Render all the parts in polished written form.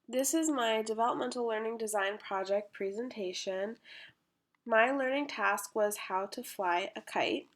This is my developmental learning design project presentation. My learning task was how to fly a kite.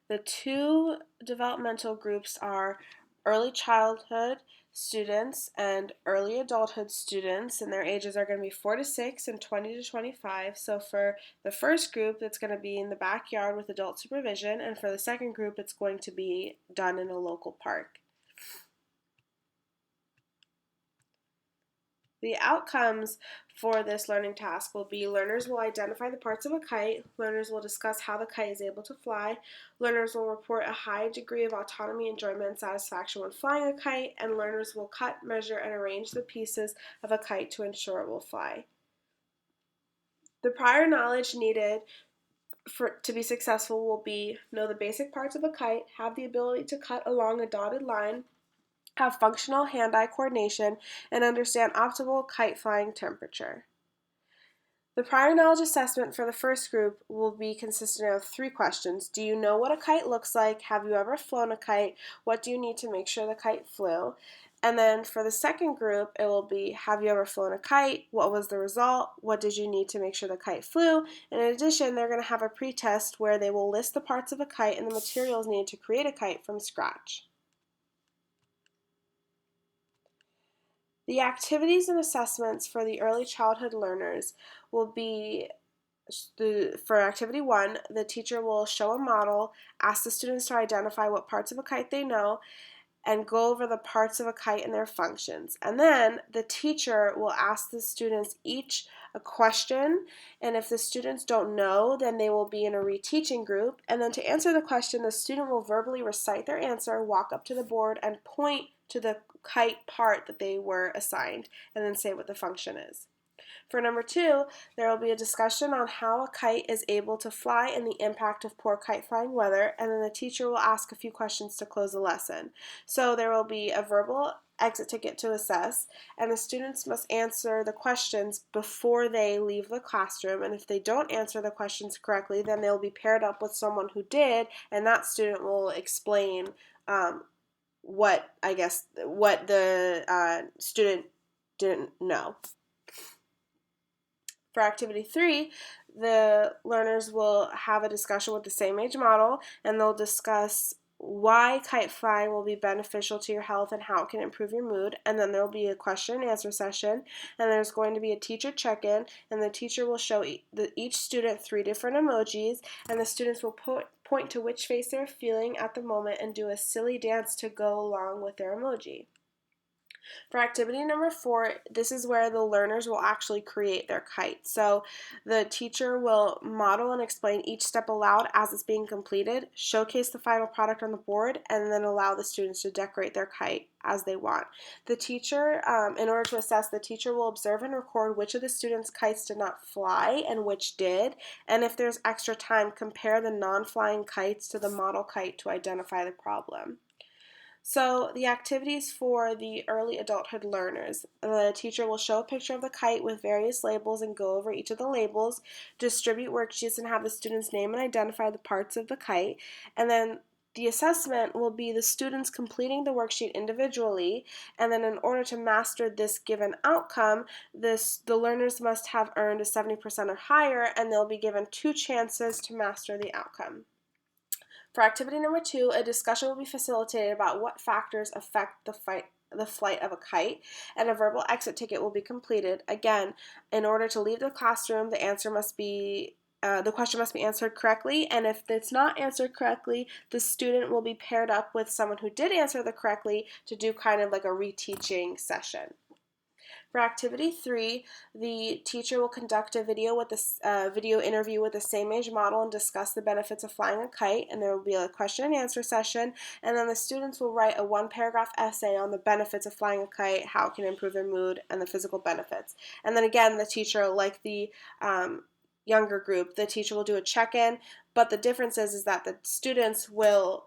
The two developmental groups are early childhood students and early adulthood students, and their ages are going to be 4 to 6 and 20 to 25. So for the first group, it's going to be in the backyard with adult supervision, and for the second group, it's going to be done in a local park. The outcomes for this learning task will be learners will identify the parts of a kite, learners will discuss how the kite is able to fly, learners will report a high degree of autonomy, enjoyment, and satisfaction when flying a kite, and learners will cut, measure, and arrange the pieces of a kite to ensure it will fly. The prior knowledge needed to be successful will be know the basic parts of a kite, have the ability to cut along a dotted line, have functional hand-eye coordination, and understand optimal kite flying temperature. The prior knowledge assessment for the first group will be consistent of 3 questions. Do you know what a kite looks like? Have you ever flown a kite? What do you need to make sure the kite flew? And then for the second group, it will be, have you ever flown a kite? What was the result? What did you need to make sure the kite flew? And in addition, they're going to have a pretest where they will list the parts of a kite and the materials needed to create a kite from scratch. The activities and assessments for the early childhood learners will be for activity 1, the teacher will show a model, ask the students to identify what parts of a kite they know, and go over the parts of a kite and their functions. And then the teacher will ask the students each a question, and if the students don't know, then they will be in a reteaching group. And then to answer the question, the student will verbally recite their answer, walk up to the board, and point to the kite part that they were assigned, and then say what the function is. For number 2, there will be a discussion on how a kite is able to fly and the impact of poor kite flying weather, and then the teacher will ask a few questions to close the lesson. So there will be a verbal exit ticket to assess, and the students must answer the questions before they leave the classroom, and if they don't answer the questions correctly, then they'll be paired up with someone who did, and that student will explain what the student didn't know. For activity 3, the learners will have a discussion with the same age model, and they'll discuss why kite flying will be beneficial to your health and how it can improve your mood. And then there'll be a question and answer session, and there's going to be a teacher check-in, and the teacher will show each student 3 different emojis, and the students will point to which face they're feeling at the moment and do a silly dance to go along with their emoji. For activity number 4, this is where the learners will actually create their kite. So the teacher will model and explain each step aloud as it's being completed, showcase the final product on the board, and then allow the students to decorate their kite as they want. The teacher, in order to assess, the teacher will observe and record which of the students' kites did not fly and which did, and if there's extra time, compare the non-flying kites to the model kite to identify the problem. So the activities for the early adulthood learners. The teacher will show a picture of the kite with various labels and go over each of the labels, distribute worksheets and have the students name and identify the parts of the kite, and then the assessment will be the students completing the worksheet individually, and then in order to master this given outcome, the learners must have earned a 70% or higher, and they'll be given 2 chances to master the outcome. For activity number 2, a discussion will be facilitated about what factors affect the flight of a kite, and a verbal exit ticket will be completed. Again, in order to leave the classroom, the question must be answered correctly, and if it's not answered correctly, the student will be paired up with someone who did answer the correctly to do kind of like a reteaching session. For activity 3, the teacher will conduct a video interview with the same age model and discuss the benefits of flying a kite, and there will be a question and answer session, and then the students will write a 1-paragraph essay on the benefits of flying a kite, how it can improve their mood, and the physical benefits. And then again, the teacher, like the younger group, the teacher will do a check-in, but the difference is that the students will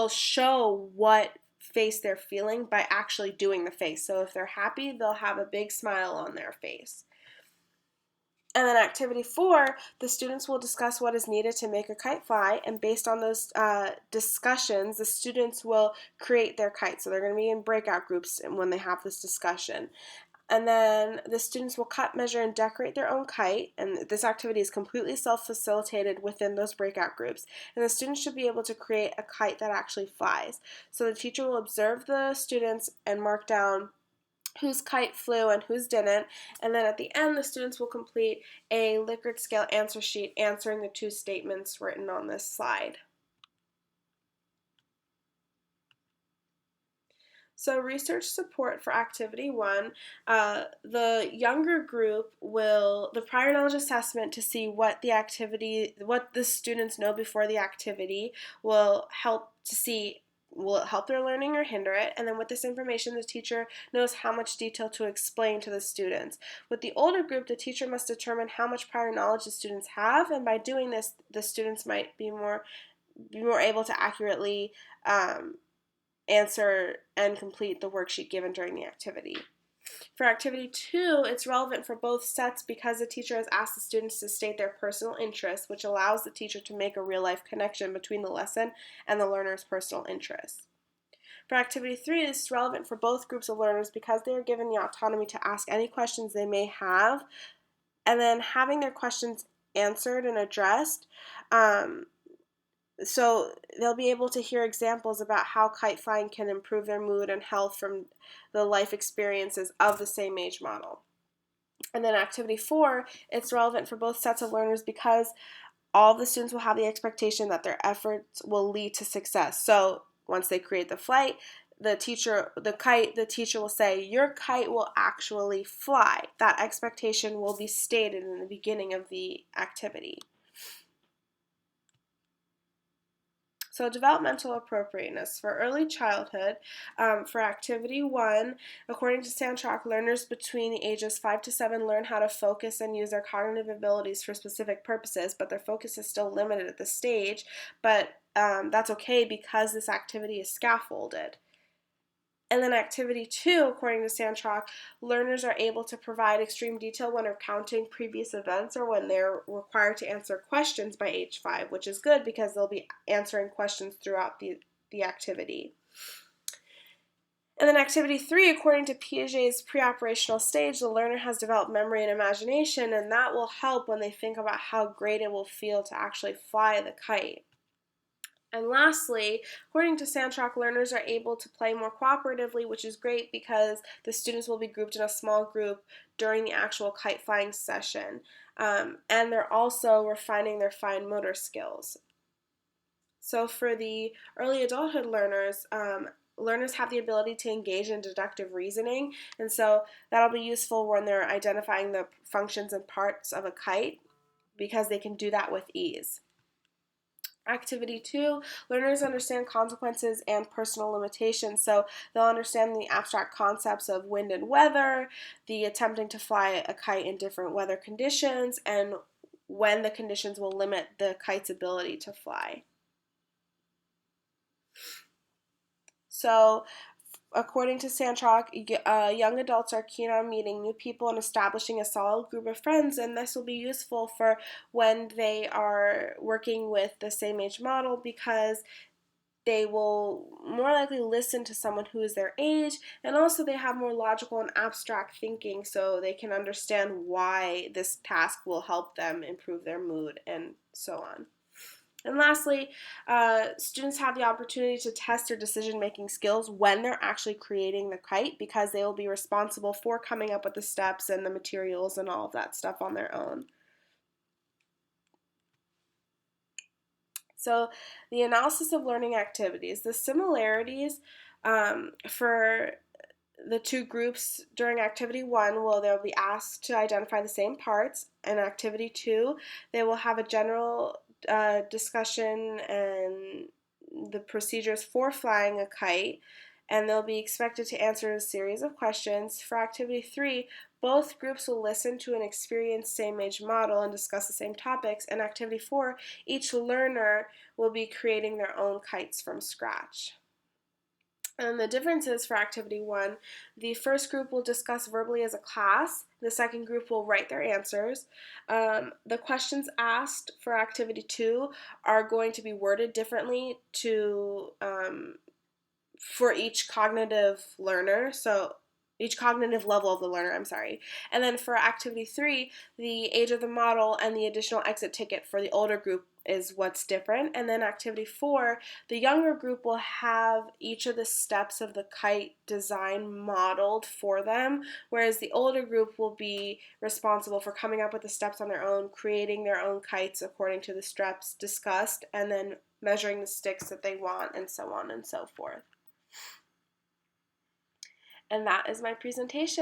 show what face they're feeling by actually doing the face. So if they're happy, they'll have a big smile on their face. And then activity 4, the students will discuss what is needed to make a kite fly, and based on those discussions, the students will create their kite. So they're going to be in breakout groups when they have this discussion. And then the students will cut, measure, and decorate their own kite, and this activity is completely self-facilitated within those breakout groups. And the students should be able to create a kite that actually flies. So the teacher will observe the students and mark down whose kite flew and whose didn't, and then at the end the students will complete a Likert scale answer sheet answering the 2 statements written on this slide. So research support for activity 1, the younger group the prior knowledge assessment to see what the students know before the activity will help to see will it help their learning or hinder it? And then with this information, the teacher knows how much detail to explain to the students. With the older group, the teacher must determine how much prior knowledge the students have, and by doing this, the students might be more able to accurately answer and complete the worksheet given during the activity. For activity 2, it's relevant for both sets because the teacher has asked the students to state their personal interests, which allows the teacher to make a real-life connection between the lesson and the learner's personal interests. For activity 3, this is relevant for both groups of learners because they are given the autonomy to ask any questions they may have, and then having their questions answered and addressed. So they'll be able to hear examples about how kite flying can improve their mood and health from the life experiences of the same age model. And then activity 4, it's relevant for both sets of learners because all of the students will have the expectation that their efforts will lead to success. So once they create the flight, the teacher will say, your kite will actually fly. That expectation will be stated in the beginning of the activity. So developmental appropriateness. For early childhood, for activity 1, according to Sandrock, learners between the ages 5 to 7 learn how to focus and use their cognitive abilities for specific purposes, but their focus is still limited at this stage, but that's okay because this activity is scaffolded. And then activity 2, according to Sandrock, learners are able to provide extreme detail when recounting previous events or when they're required to answer questions by age 5, which is good because they'll be answering questions throughout the activity. And then activity 3, according to Piaget's pre-operational stage, the learner has developed memory and imagination, and that will help when they think about how great it will feel to actually fly the kite. And lastly, according to Sandrock, learners are able to play more cooperatively, which is great because the students will be grouped in a small group during the actual kite flying session. And they're also refining their fine motor skills. So for the early adulthood learners, learners have the ability to engage in deductive reasoning, and so that'll be useful when they're identifying the functions and parts of a kite because they can do that with ease. Activity 2, learners understand consequences and personal limitations, so they'll understand the abstract concepts of wind and weather, the attempting to fly a kite in different weather conditions, and when the conditions will limit the kite's ability to fly. So according to Sandrock, young adults are keen on meeting new people and establishing a solid group of friends, and this will be useful for when they are working with the same age model because they will more likely listen to someone who is their age, and also they have more logical and abstract thinking so they can understand why this task will help them improve their mood and so on. And lastly, students have the opportunity to test their decision-making skills when they're actually creating the kite because they will be responsible for coming up with the steps and the materials and all of that stuff on their own. So the analysis of learning activities, the similarities for the 2 groups during activity 1, well, they'll be asked to identify the same parts. In activity 2, they will have a general discussion and the procedures for flying a kite, and they'll be expected to answer a series of questions. For activity 3, both groups will listen to an experienced same-age model and discuss the same topics. In activity 4, each learner will be creating their own kites from scratch. And the differences for activity 1, the first group will discuss verbally as a class. The second group will write their answers. The questions asked for activity 2 are going to be worded differently for each cognitive learner. So each cognitive level of the learner, I'm sorry. And then for activity 3, the age of the model and the additional exit ticket for the older group is what's different. And then activity 4, the younger group will have each of the steps of the kite design modeled for them, whereas the older group will be responsible for coming up with the steps on their own, creating their own kites according to the steps discussed, and then measuring the sticks that they want, and so on and so forth. And that is my presentation.